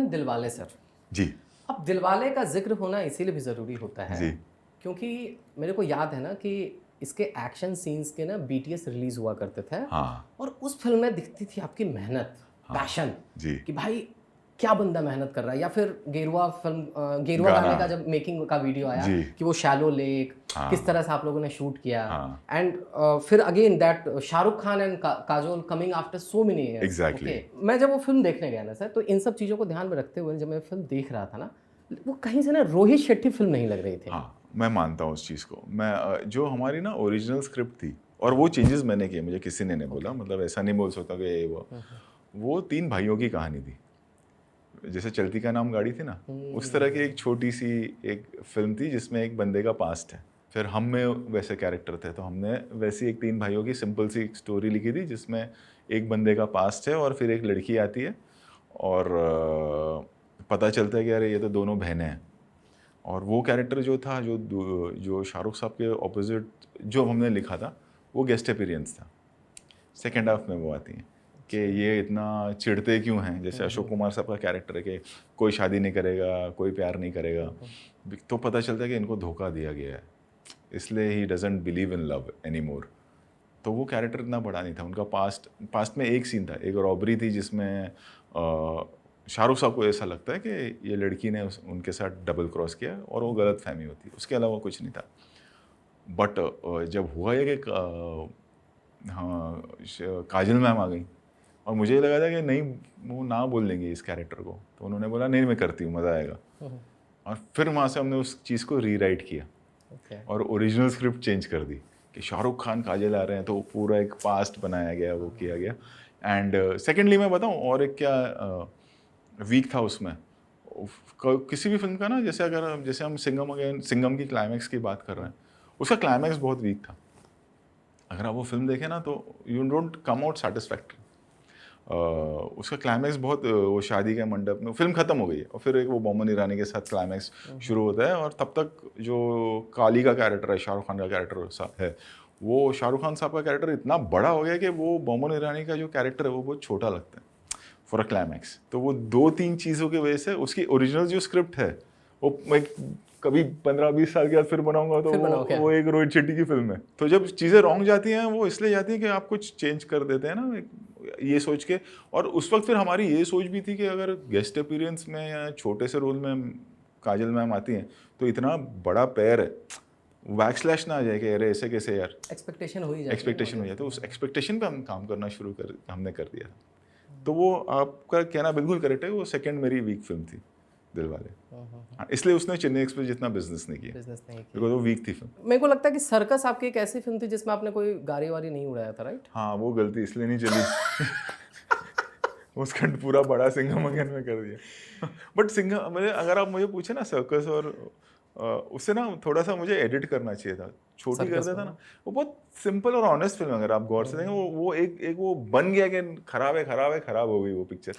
Dilwale sir. जी अब दिलवाले का जिक्र होना इसीलिए भी ज़रूरी होता है जी क्योंकि मेरे को याद है ना कि इसके एक्शन सीन्स के ना बीटीएस रिलीज हुआ करते थे। हाँ और उस फिल्म में दिखती थी आपकी मेहनत, हाँ पैशन, जी कि भाई क्या बंदा मेहनत कर रहा है। या फिर गेरुआ फिल्म, गेरुआ गाना गाने का जब मेकिंग का वीडियो आया जी कि वो शैलो लेक किस हाँ तरह से आप लोगों ने शूट किया। हाँ एंड फिर again that Shahrukh Khan and Kajol coming after so many years. Exactly मैं जब वो फिल्म देखने गया ना सर, तो इन सब चीज़ों को ध्यान में रखते हुए जब मैं फिल्म देख रहा था ना, वो कहीं से ना रोहित शेट्टी फिल्म नहीं लग रही थी। हाँ मैं मानता हूँ उस चीज़ को। मैं जो हमारी ना ओरिजिनल स्क्रिप्ट थी और वो चेंजेस मैंने किए, मुझे किसी ने नहीं बोला, मतलब ऐसा नहीं बोल सकता कि ये वो तीन भाइयों की कहानी थी। जैसे चलती का नाम गाड़ी थी ना, उस तरह की एक छोटी सी एक फिल्म थी जिसमें एक बंदे का पास्ट है। फिर हम में वैसे कैरेक्टर थे तो हमने वैसी एक तीन भाइयों की सिंपल सी स्टोरी लिखी थी जिसमें एक बंदे का पास्ट है और फिर एक लड़की आती है और पता चलता है कि अरे ये तो दोनों बहनें हैं। और वो कैरेक्टर जो था, जो शाहरुख साहब के ऑपोजिट जो हमने लिखा था, वो गेस्ट अपीयरेंस था। सेकेंड हाफ में वो आती हैं कि ये इतना चिढ़ते क्यों हैं। जैसे अशोक कुमार साहब का कैरेक्टर है कि कोई शादी नहीं करेगा, कोई प्यार नहीं करेगा, तो पता चलता है कि इनको धोखा दिया गया है, इसलिए he doesn't believe in love any more. तो वो कैरेक्टर इतना बड़ा नहीं था। उनका पास्ट में एक सीन था, एक रॉबरी थी जिसमें शाहरुख साहब को ऐसा लगता है कि ये लड़की ने उनके साथ डबल क्रॉस किया और वो गलत फहमी होती है, उसके अलावा कुछ नहीं था। बट जब हुआ ये कि हाँ काजल मैम आ गई और मुझे लगा था कि नहीं वो ना बोल देंगे इस कैरेक्टर को, तो उन्होंने बोला नहीं मैं करती हूँ, मज़ा आएगा। और फिर वहाँ से हमने उस चीज़ को रीराइट किया और ओरिजिनल स्क्रिप्ट चेंज कर दी कि शाहरुख खान काजल आ रहे हैं, तो पूरा एक पास्ट बनाया गया, वो किया गया। एंड सेकेंडली मैं बताऊँ और एक क्या वीक था उसमें, किसी भी फिल्म का ना, जैसे हम सिंघम की क्लाइमैक्स की बात कर रहे हैं, उसका क्लाइमैक्स बहुत वीक था। अगर आप वो फिल्म देखें ना तो you don't come out satisfactory. उसका क्लाइमैक्स बहुत वो शादी के मंडप में फिल्म ख़त्म हो गई है और फिर एक वो बोमन ईरानी के साथ क्लाइमैक्स शुरू होता है, और तब तक जो काली का कैरेक्टर है, शाहरुख खान का कैरेक्टर है, वो शाहरुख खान साहब का कैरेक्टर इतना बड़ा हो गया कि वो बोमन ईरानी का जो कैरेक्टर है वो बहुत छोटा लगता है फॉर अ क्लाइमैक्स। तो वो दो तीन चीज़ों की वजह से उसकी ओरिजिनल जो स्क्रिप्ट है वो मैं कभी 15-20 साल के बाद फिर बनाऊंगा तो वो एक रोहित शेट्टी की फिल्म है। तो जब चीज़ें रॉन्ग जाती हैं वो इसलिए जाती हैं कि आप कुछ चेंज कर देते हैं ना, ये सोच के। और उस वक्त फिर हमारी ये सोच भी थी कि अगर गेस्ट अपीयरेंस में या छोटे से रोल में काजल मैम आती हैं तो इतना बड़ा पैर है, बैकस्लैश ना आ जाए कि अरे ऐसे कैसे यार, एक्सपेक्टेशन हो ही जाती है। एक्सपेक्टेशन हो जाए, तो उस एक्सपेक्टेशन पे हम काम करना हमने कर दिया। तो वो आपका कहना बिल्कुल करेक्ट है, वो सेकंड मेरी वीक फिल्म थी दिलवाले। हाँ, इसलिए उसने चेन्नई एक्सप्रेस जितना बिजनेस नहीं किया, बिकॉज वो वीक थी फिल्म। मेरे को लगता है कि सर्कस आपकी एक ऐसी फिल्म थी जिसमें आपने कोई गाड़ी वारी नहीं उड़ाया था, राइट? हाँ वो गलती इसलिए नहीं चली उसका पूरा बड़ा सिंघम अगेन में कर दिया बट सिंघम मुझे, अगर आप मुझे पूछे ना सर्कस और उससे ना थोड़ा सा मुझे एडिट करना चाहिए था, छोटी कर देता ना। वो बहुत सिंपल और ऑनेस्ट फिल्म, अगर आप गौर से देखें वो एक वो बन गया कि खराब है, खराब हो गई वो पिक्चर।